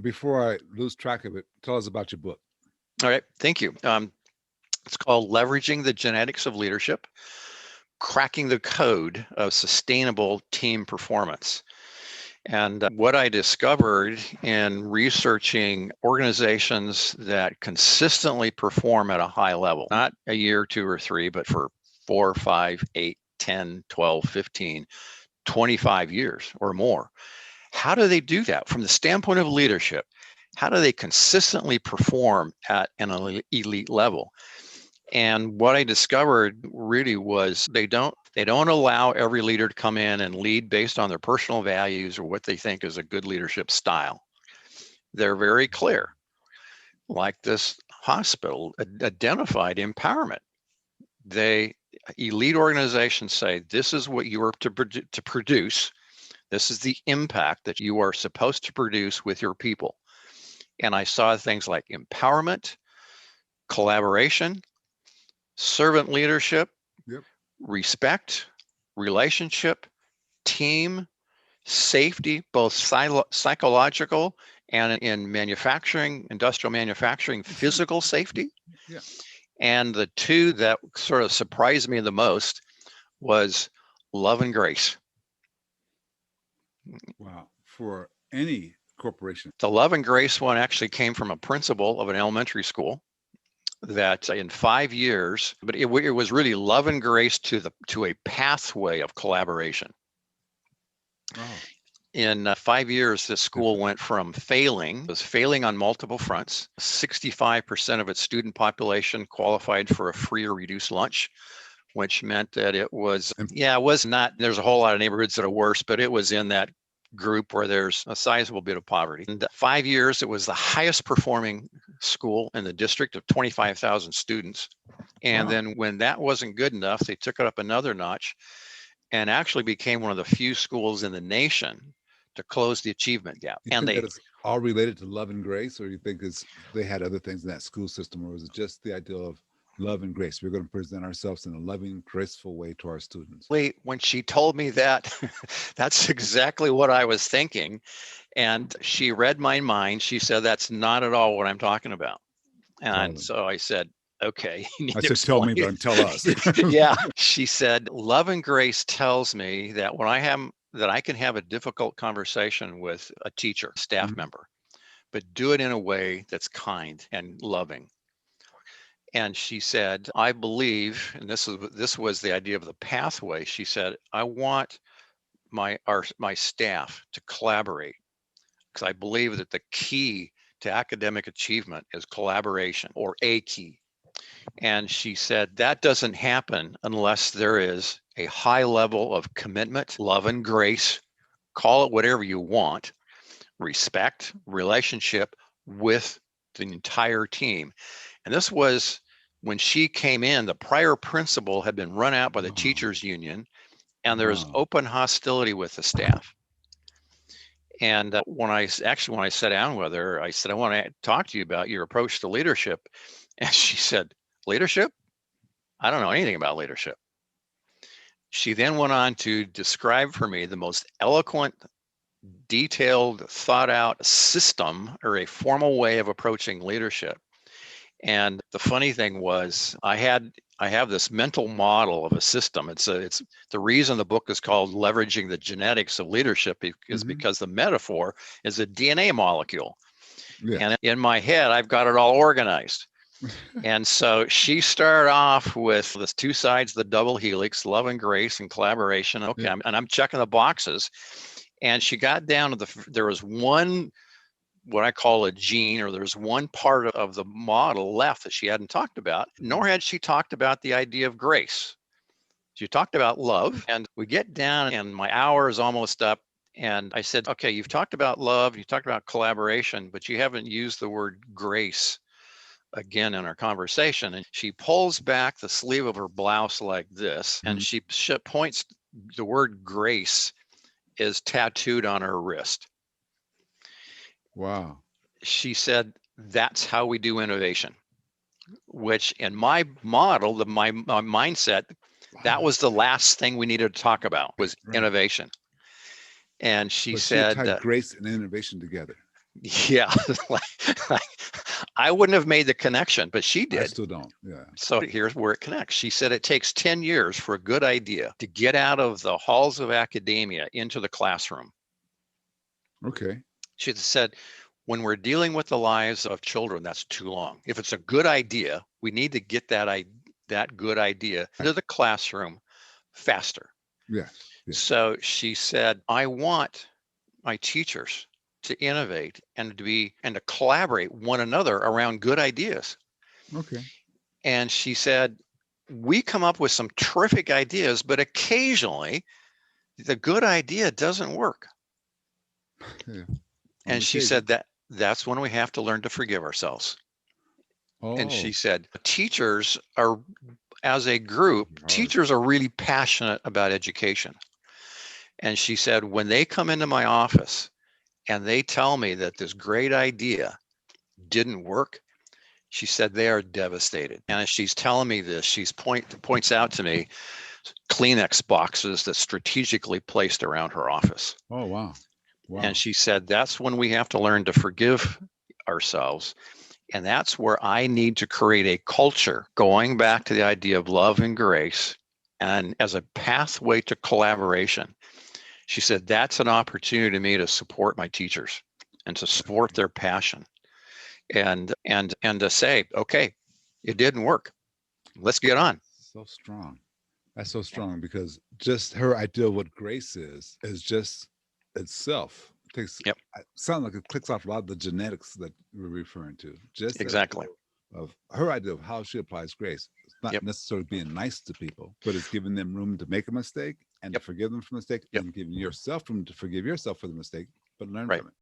before I lose track of it, tell us about your book. All right, thank you. It's called Leveraging the Genetics of Leadership, Cracking the Code of Sustainable Team Performance. And what I discovered in researching organizations that consistently perform at a high level, not a year, two, or three, but for 4, 5, 8, 10, 12, 15, 25 years or more. How do they do that from the standpoint of leadership? How do they consistently perform at an elite level? And what I discovered really was they don't allow every leader to come in and lead based on their personal values or what they think is a good leadership style. They're very clear, like this hospital identified empowerment. Elite organizations say, this is what you are to produce. This is the impact that you are supposed to produce with your people. And I saw things like empowerment, collaboration, servant leadership, Yep. respect, relationship, team, safety, both psychological and in manufacturing, industrial manufacturing, physical safety. Yeah. And the two that sort of surprised me the most was love and grace. Wow. For any corporation. The love and grace one actually came from a principal of an elementary school that in 5 years, but it was really love and grace to a pathway of collaboration. Wow. In 5 years, this school went from was failing on multiple fronts. 65% of its student population qualified for a free or reduced lunch, which meant that it was not, there's a whole lot of neighborhoods that are worse, but it was in that group where there's a sizable bit of poverty. In 5 years, it was the highest performing school in the district of 25,000 students. And then when that wasn't good enough, they took it up another notch and actually became one of the few schools in the nation to close the achievement gap. You think that it's all related to love and grace, or you think they had other things in that school system, or was it just the idea of love and grace? We're going to present ourselves in a loving, graceful way to our students. When she told me that, that's exactly what I was thinking. And she read my mind. She said, that's not at all what I'm talking about. And so I said, okay. I said, tell me, but tell us. Yeah. She said, love and grace tells me that that I can have a difficult conversation with a teacher, staff member, but do it in a way that's kind and loving. And she said, I believe, and this was the idea of the pathway. She said, I want my staff to collaborate because I believe that the key to academic achievement is collaboration, or a key. And she said that doesn't happen unless there is a high level of commitment, love and grace, call it whatever you want, respect, relationship with the entire team. And this was when she came in, the prior principal had been run out by the teachers union, and there was open hostility with the staff. And when I sat down with her, I said, I want to talk to you about your approach to leadership. And she said, leadership? I don't know anything about leadership. She then went on to describe for me the most eloquent, detailed, thought out system or a formal way of approaching leadership. And the funny thing was, I have this mental model of a system. It's the reason the book is called Leveraging the Genetics of Leadership is because the metaphor is a DNA molecule. Yes. And in my head, I've got it all organized. And so she started off with the two sides of the double helix, love and grace and collaboration. Okay, I'm checking the boxes. And she got down to there was one, what I call a gene, or there's one part of the model left that she hadn't talked about, nor had she talked about the idea of grace. She talked about love, and we get down and my hour is almost up. And I said, okay, you've talked about love, you talked about collaboration, but you haven't used the word grace again in our conversation. And she pulls back the sleeve of her blouse like this, and she points, the word grace is tattooed on her wrist. Wow. She said, that's how we do innovation, which in my model, my mindset, that was the last thing we needed to talk about was innovation. And she said, tied grace and innovation together. Yeah. like, I wouldn't have made the connection, but she I did. still don't. Yeah. So here's where it connects. She said it takes 10 years for a good idea to get out of the halls of academia into the classroom. Okay. She said, when we're dealing with the lives of children, that's too long. If it's a good idea, we need to get that good idea into the classroom faster. Yes. Yes. So she said, I want my teachers to innovate and to collaborate one another around good ideas. Okay. And she said, we come up with some terrific ideas, but occasionally the good idea doesn't work. Yeah. On And she occasion. said that's when we have to learn to forgive ourselves. And she Oh, said, teachers are, as a group, hard. teachers are really passionate about education. And she said, when they come into my office and they tell me that this great idea didn't work, she said they are devastated. And as she's telling me this, she's points out to me Kleenex boxes that strategically placed around her office. Oh, wow. Wow. And she said, that's when we have to learn to forgive ourselves. And that's where I need to create a culture, going back to the idea of love and grace, and as a pathway to collaboration. She said, that's an opportunity to me to support my teachers and to support their passion and to say, okay, it didn't work. Let's get on. So strong. That's so strong because just her idea of what grace is just itself takes. Yep. Sounds like it clicks off a lot of the genetics that we're referring to. Just that Exactly. idea of her idea of how she applies grace. It's not Yep. necessarily being nice to people, but it's giving them room to make a mistake and Yep. to forgive them for the mistake, Yep. and giving yourself room to forgive yourself for the mistake, but learn Right. from it.